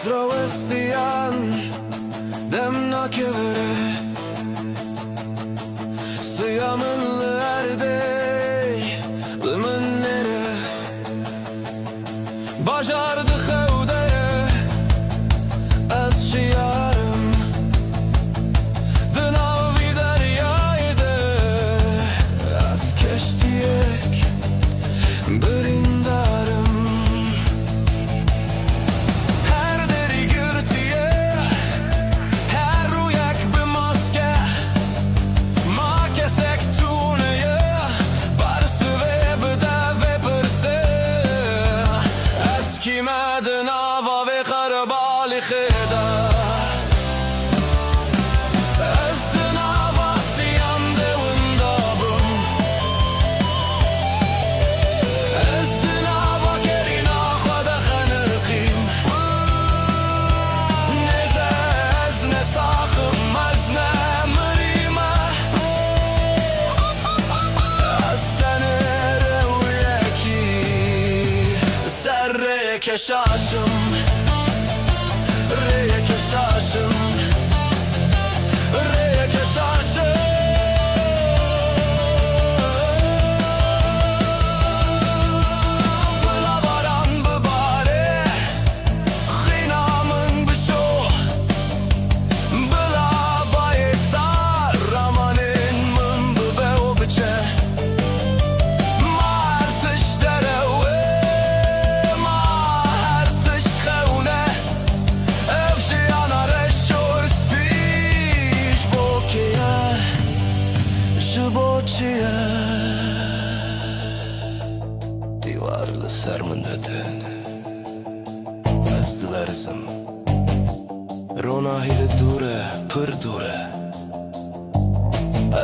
Travestian demna kevere Sıyamınlı erdey Lımınları Bacardı xevdeye Ez şiyarım Dınavi deryaydı Ez keştiyek Birindarım Medina ve Karbali Khida Esna vasiyan devundabım Esna vakerina khada khanırqim Neze ezne sakhım ezne mırima Estenere uyeki serre keşaşım Reye keşaşım Reye keşaşım Bula varan bibare Khinamın bişo Bula bayesar Ramanin mın bibe o biçe Martış derewe Divarlı sermindedin Ez dilerizim Ronahili dure, pır dure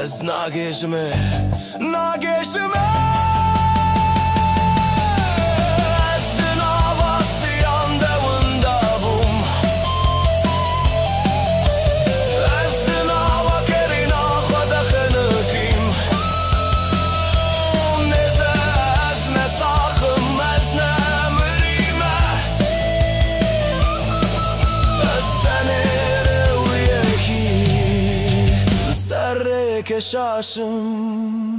Ez nageşime Ezdin avasiyan devundabum Ezdin avakerina khada khanıqim Keşaşım